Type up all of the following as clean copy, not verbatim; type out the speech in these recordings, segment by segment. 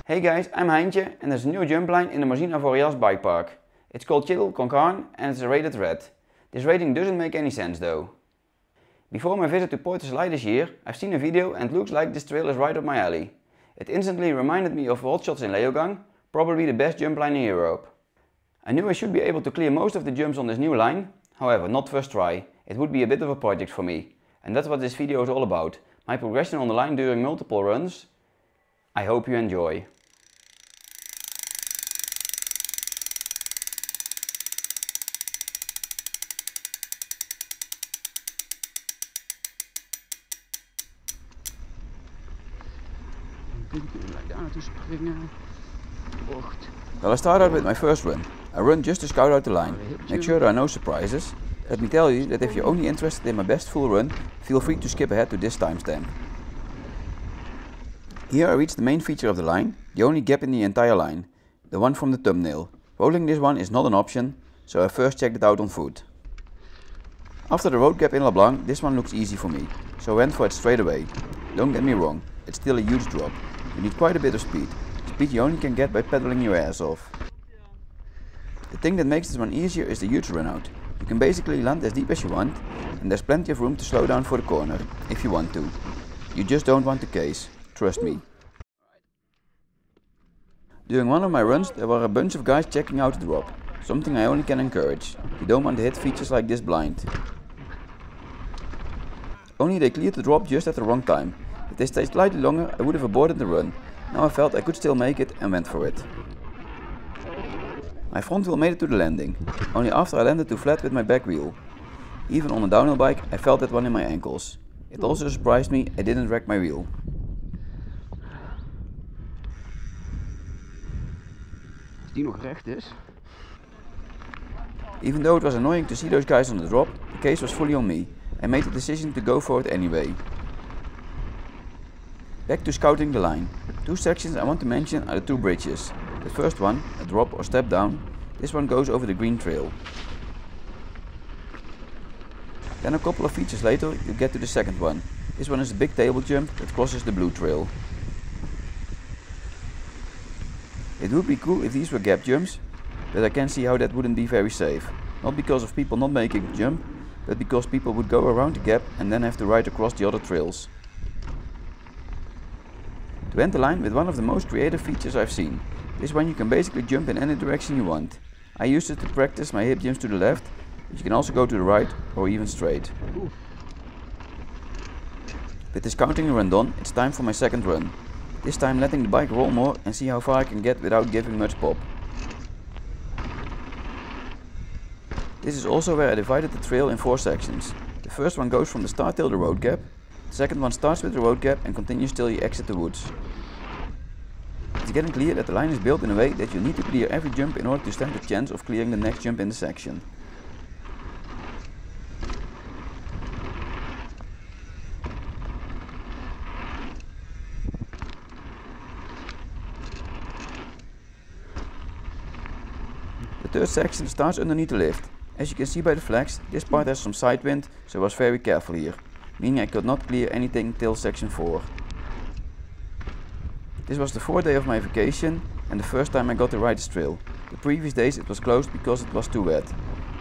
Hey guys, I'm Heintje and there's a new jump line in the Morzine Avoriaz bike park. It's called Con Carne and it's rated red. This rating doesn't make any sense though. Before my visit to Portersley this year, I've seen a video and it looks like this trail is right up my alley. It instantly reminded me of Hot Shots in Leogang, probably the best jump line in Europe. I knew I should be able to clear most of the jumps on this new line, however not first try. It would be a bit of a project for me. And that's what this video is all about, my progression on the line during multiple runs. I hope you enjoy. Well, I start out with my first run. I run just to scout out the line, make sure there are no surprises. Let me tell you that if you're only interested in my best full run, feel free to skip ahead to this timestamp. Here I reach the main feature of the line, the only gap in the entire line, the one from the thumbnail. Rolling this one is not an option, so I first checked it out on foot. After the road gap in LeBlanc, this one looks easy for me, so I went for it straight away. Don't get me wrong, it's still a huge drop. You need quite a bit of speed. Speed you only can get by pedaling your ass off. The thing that makes this one easier is the huge run out. You can basically land as deep as you want, and there's plenty of room to slow down for the corner, if you want to. You just don't want the case, trust me. During one of my runs there were a bunch of guys checking out the drop, something I only can encourage. You don't want to hit features like this blind. Only they cleared the drop just at the wrong time. If they stayed slightly longer, I would have aborted the run. Now I felt I could still make it and went for it. My front wheel made it to the landing, only after I landed too flat with my back wheel. Even on a downhill bike I felt that one in my ankles. It also surprised me I didn't wreck my wheel. Als die nog recht is. Even though it was annoying to see those guys on the drop, the case was fully on me. I made the decision to go for it anyway. Back to scouting the line. Two sections I want to mention are the two bridges. The first one, a drop or step down, this one goes over the green trail. Then a couple of features later you get to the second one. This one is a big table jump that crosses the blue trail. It would be cool if these were gap jumps, but I can see how that wouldn't be very safe. Not because of people not making the jump, but because people would go around the gap and then have to ride across the other trails. To end the line with one of the most creative features I've seen. This one you can basically jump in any direction you want. I used it to practice my hip jumps to the left, but you can also go to the right or even straight. With this counting run done, it's time for my second run. This time letting the bike roll more and see how far I can get without giving much pop. This is also where I divided the trail in 4 sections. The first one goes from the start till the road gap. The second one starts with the road gap and continues till you exit the woods. It's getting clear that the line is built in a way that you need to clear every jump in order to stand a chance of clearing the next jump in the section. The third section starts underneath the lift. As you can see by the flags, this part has some side wind, so I was very careful here, meaning I could not clear anything till section 4. This was the 4th day of my vacation and the first time I got to ride this trail. The previous days it was closed because it was too wet.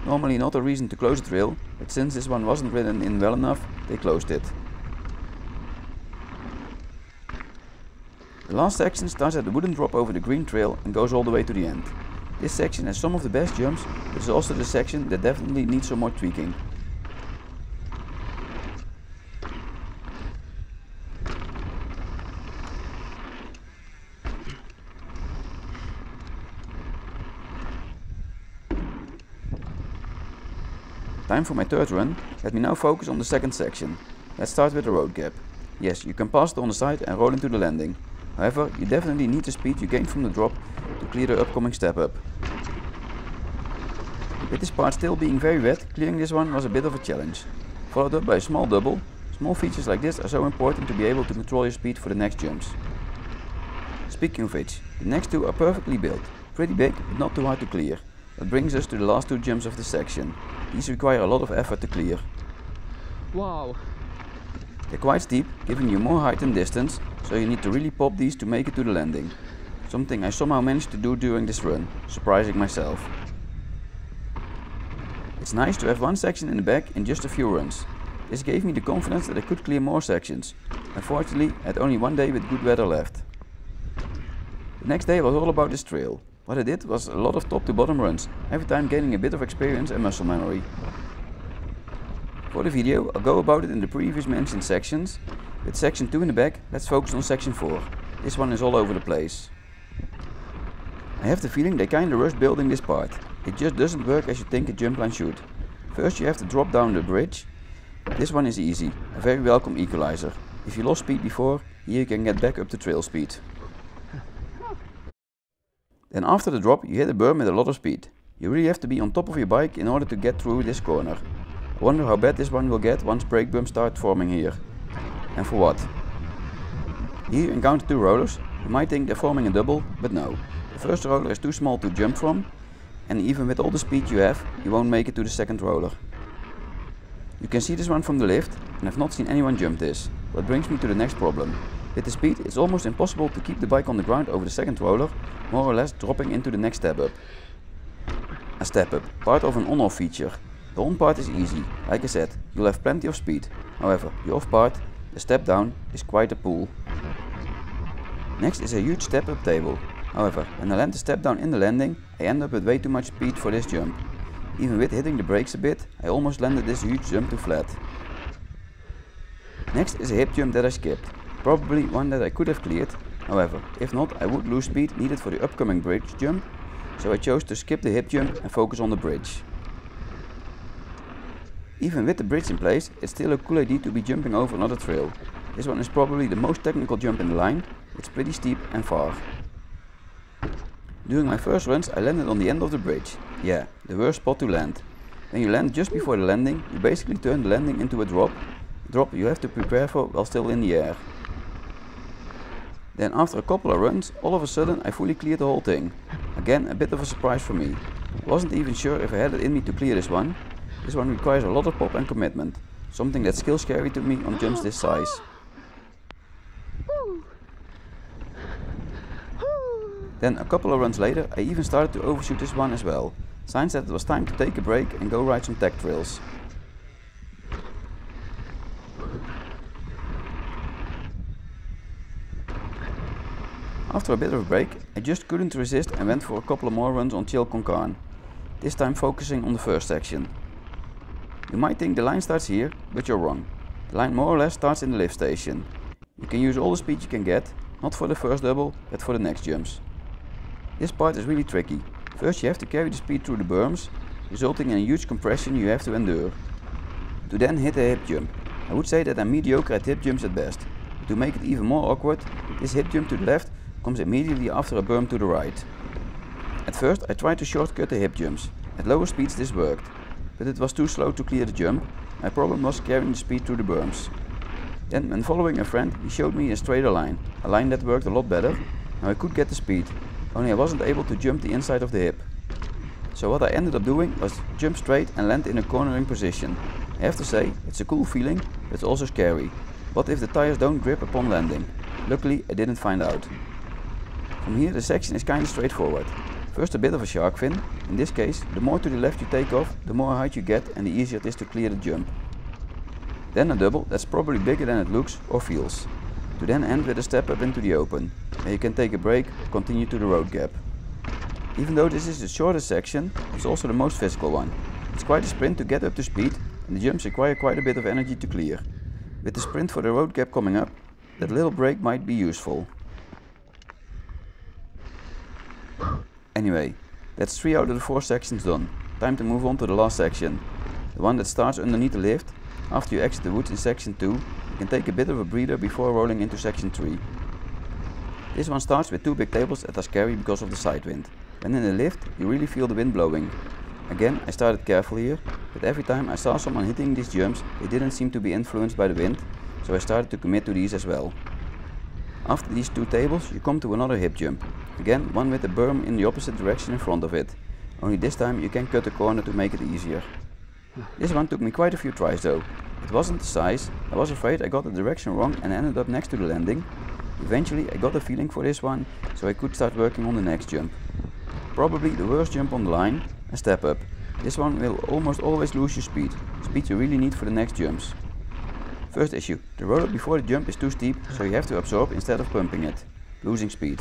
Normally not a reason to close the trail, but since this one wasn't ridden in well enough, they closed it. The last section starts at the wooden drop over the green trail and goes all the way to the end. This section has some of the best jumps, but it's also the section that definitely needs some more tweaking. Time for my third run. Let me now focus on the second section. Let's start with the road gap. Yes, you can pass it on the side and roll into the landing. However, you definitely need the speed you gain from the drop to clear the upcoming step up. With this part still being very wet, clearing this one was a bit of a challenge. Followed up by a small double. Small features like this are so important to be able to control your speed for the next jumps. Speaking of which, the next two are perfectly built. Pretty big, but not too hard to clear. That brings us to the last two jumps of this section. These require a lot of effort to clear. Wow. They're quite steep, giving you more height and distance, so you need to really pop these to make it to the landing. Something I somehow managed to do during this run, surprising myself. It's nice to have one section in the bag in just a few runs. This gave me the confidence that I could clear more sections. Unfortunately, I had only one day with good weather left. The next day was all about this trail. What I did was a lot of top to bottom runs, every time gaining a bit of experience and muscle memory. For the video, I'll go about it in the previous mentioned sections. With section 2 in the back, let's focus on section 4. This one is all over the place. I have the feeling they kinda rushed building this part. It just doesn't work as you think a jump line should. First you have to drop down the bridge. This one is easy, a very welcome equalizer. If you lost speed before, here you can get back up to trail speed. Then after the drop you hit a berm with a lot of speed. You really have to be on top of your bike in order to get through this corner. I wonder how bad this one will get once brake bumps start forming here. And for what? Here you encounter two rollers. You might think they're forming a double, but no. The first roller is too small to jump from, and even with all the speed you have, you won't make it to the second roller. You can see this one from the lift, and I've not seen anyone jump this. That brings me to the next problem. With the speed, it's almost impossible to keep the bike on the ground over the second roller, more or less dropping into the next step up. A step up, part of an on-off feature. The on part is easy, like I said, you'll have plenty of speed. However, the off part, the step down, is quite a pull. Next is a huge step up table. However, when I land the step down in the landing, I end up with way too much speed for this jump. Even with hitting the brakes a bit, I almost landed this huge jump to flat. Next is a hip jump that I skipped. Probably one that I could have cleared. However, if not, I would lose speed needed for the upcoming bridge jump. So I chose to skip the hip jump and focus on the bridge. Even with the bridge in place, it's still a cool idea to be jumping over another trail. This one is probably the most technical jump in the line. It's pretty steep and far. During my first runs I landed on the end of the bridge. Yeah, the worst spot to land. When you land just before the landing, you basically turn the landing into a drop. A drop you have to prepare for while still in the air. Then after a couple of runs, all of a sudden I fully cleared the whole thing. Again, a bit of a surprise for me. I wasn't even sure if I had it in me to clear this one. This one requires a lot of pop and commitment, something that's still scary to me on jumps this size. Then a couple of runs later I even started to overshoot this one as well. Signs that it was time to take a break and go ride some tech trails. After a bit of a break, I just couldn't resist and went for a couple of more runs on chill Con Carne, this time focusing on the first section. You might think the line starts here, but you're wrong. The line more or less starts in the lift station. You can use all the speed you can get, not for the first double, but for the next jumps. This part is really tricky. First you have to carry the speed through the berms, resulting in a huge compression you have to endure. To then hit a hip jump. I would say that I'm mediocre at hip jumps at best. But to make it even more awkward, this hip jump to the left comes immediately after a berm to the right. At first I tried to shortcut the hip jumps. At lower speeds this worked, but it was too slow to clear the jump. My problem was carrying the speed through the berms. Then when following a friend, he showed me a straighter line, a line that worked a lot better. Now I could get the speed, only I wasn't able to jump the inside of the hip. So what I ended up doing was jump straight and land in a cornering position. I have to say, it's a cool feeling, but it's also scary. What if the tires don't grip upon landing? Luckily I didn't find out. From here the section is kinda straightforward. First a bit of a shark fin. In this case, the more to the left you take off, the more height you get and the easier it is to clear the jump. Then a double that's probably bigger than it looks or feels. To then end with a step up into the open, where you can take a break or continue to the road gap. Even though this is the shortest section, it's also the most physical one. It's quite a sprint to get up to speed and the jumps require quite a bit of energy to clear. With the sprint for the road gap coming up, that little break might be useful. Anyway, that's 3 out of the 4 sections done. Time to move on to the last section. The one that starts underneath the lift. After you exit the woods in section 2, you can take a bit of a breather before rolling into section 3. This one starts with 2 big tables that are scary because of the side wind. When in the lift, you really feel the wind blowing. Again, I started careful here, but every time I saw someone hitting these jumps, they didn't seem to be influenced by the wind, so I started to commit to these as well. After these 2 tables, you come to another hip jump. Again, one with a berm in the opposite direction in front of it. Only this time you can cut the corner to make it easier. This one took me quite a few tries though. It wasn't the size, I was afraid I got the direction wrong and ended up next to the landing. Eventually I got a feeling for this one, so I could start working on the next jump. Probably the worst jump on the line, a step up. This one will almost always lose your speed you really need for the next jumps. First issue, the roller before the jump is too steep, so you have to absorb instead of pumping it, losing speed.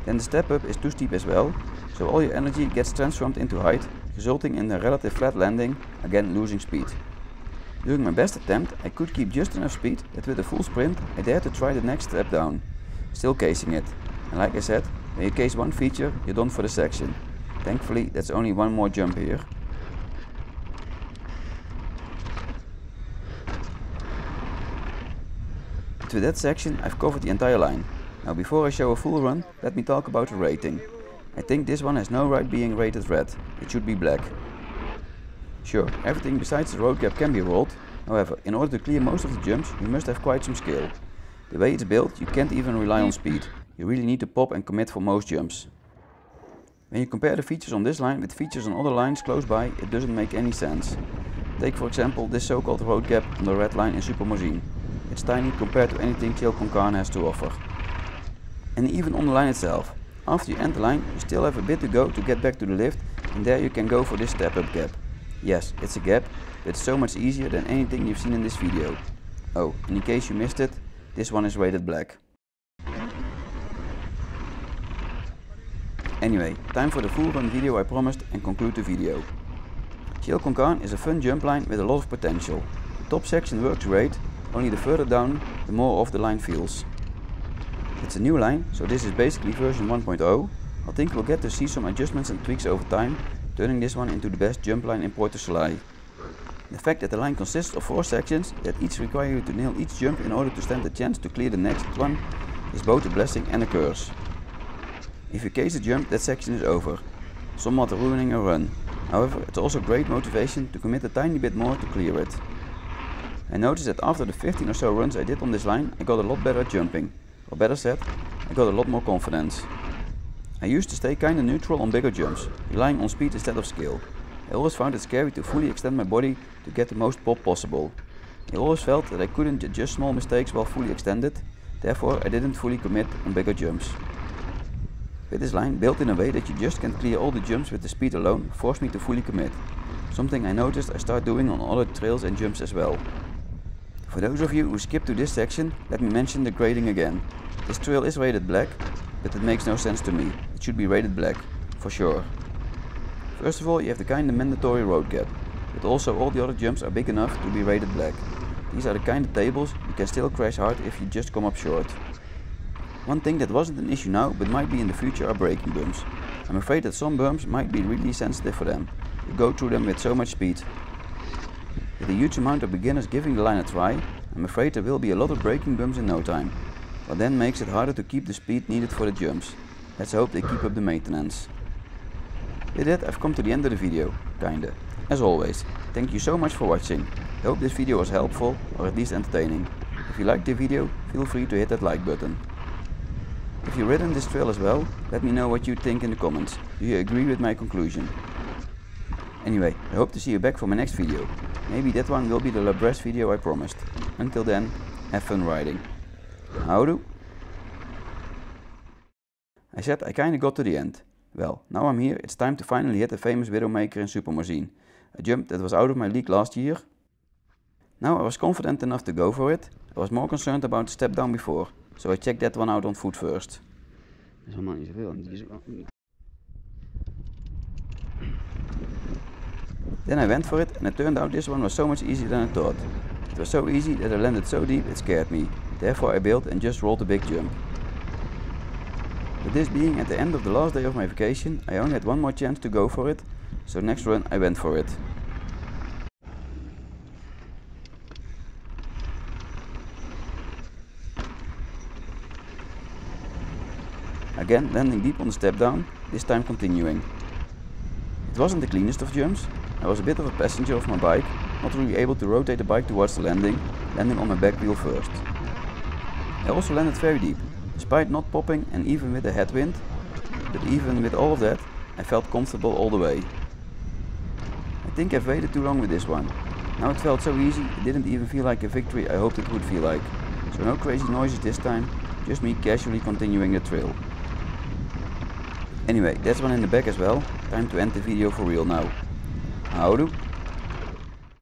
Then the step up is too steep as well, so all your energy gets transformed into height, resulting in a relative flat landing, again losing speed. During my best attempt, I could keep just enough speed that with a full sprint I dared to try the next step down, still casing it. And like I said, when you case one feature, you're done for the section. Thankfully that's only one more jump here. But with that section I've covered the entire line. Now before I show a full run, let me talk about the rating. I think this one has no right being rated red, it should be black. Sure, everything besides the road gap can be rolled, however, in order to clear most of the jumps you must have quite some skill. The way it's built, you can't even rely on speed, you really need to pop and commit for most jumps. When you compare the features on this line with features on other lines close by, it doesn't make any sense. Take for example this so-called road gap on the red line in Super Morzine. It's tiny compared to anything Con Carne has to offer. And even on the line itself, after you end the line you still have a bit to go to get back to the lift, and there you can go for this step up gap. Yes, it's a gap, but it's so much easier than anything you've seen in this video. Oh, and in case you missed it, this one is rated black. Anyway, time for the full run video I promised and conclude the video. Con Carne is a fun jump line with a lot of potential. The top section works great, only the further down, the more off the line feels. It's a new line, so this is basically version 1.0. I think we'll get to see some adjustments and tweaks over time, turning this one into the best jump line in Port of Soleil. The fact that the line consists of 4 sections that each require you to nail each jump in order to stand a chance to clear the next one is both a blessing and a curse. If you case a jump, that section is over, somewhat ruining a run. However, it's also great motivation to commit a tiny bit more to clear it. I noticed that after the 15 or so runs I did on this line, I got a lot better at jumping. Or better said, I got a lot more confidence. I used to stay kinda neutral on bigger jumps, relying on speed instead of skill. I always found it scary to fully extend my body to get the most pop possible. I always felt that I couldn't adjust small mistakes while fully extended, therefore I didn't fully commit on bigger jumps. With this line built in a way that you just can't clear all the jumps with the speed alone forced me to fully commit. Something I noticed I start doing on other trails and jumps as well. For those of you who skipped to this section, let me mention the grading again. This trail is rated black, but it makes no sense to me. It should be rated black, for sure. First of all, you have the kinda mandatory road gap, but also all the other jumps are big enough to be rated black. These are the kind of tables you can still crash hard if you just come up short. One thing that wasn't an issue now, but might be in the future, are braking bumps. I'm afraid that some bumps might be really sensitive for them. You go through them with so much speed. With a huge amount of beginners giving the line a try, I'm afraid there will be a lot of braking bumps in no time. But then makes it harder to keep the speed needed for the jumps. Let's hope they keep up the maintenance. With that I've come to the end of the video, kinda. As always, thank you so much for watching. I hope this video was helpful, or at least entertaining. If you liked the video, feel free to hit that like button. If you've ridden this trail as well, let me know what you think in the comments. Do you agree with my conclusion? Anyway, I hope to see you back for my next video. Maybe that one will be the La Bresse video I promised. Until then, have fun riding. Houdoe! I said I kinda got to the end. Well, now I'm here, it's time to finally hit the famous Widowmaker in Super Morzine. A jump that was out of my league last year. Now I was confident enough to go for it. I was more concerned about the step down before, so I checked that one out on foot first. Dat is helemaal niet zoveel. Then I went for it and it turned out this one was so much easier than I thought. It was so easy that I landed so deep it scared me. Therefore I bailed and just rolled a big jump. With this being at the end of the last day of my vacation, I only had one more chance to go for it, so next run I went for it. Again landing deep on the step down, this time continuing. It wasn't the cleanest of jumps. I was a bit of a passenger of my bike, not really able to rotate the bike towards the landing on my back wheel first. I also landed very deep, despite not popping and even with a headwind, but even with all of that, I felt comfortable all the way. I think I've waited too long with this one. Now it felt so easy, it didn't even feel like a victory I hoped it would feel like. So no crazy noises this time, just me casually continuing the trail. Anyway, that's one in the back as well. Time to end the video for real now. Houdoe.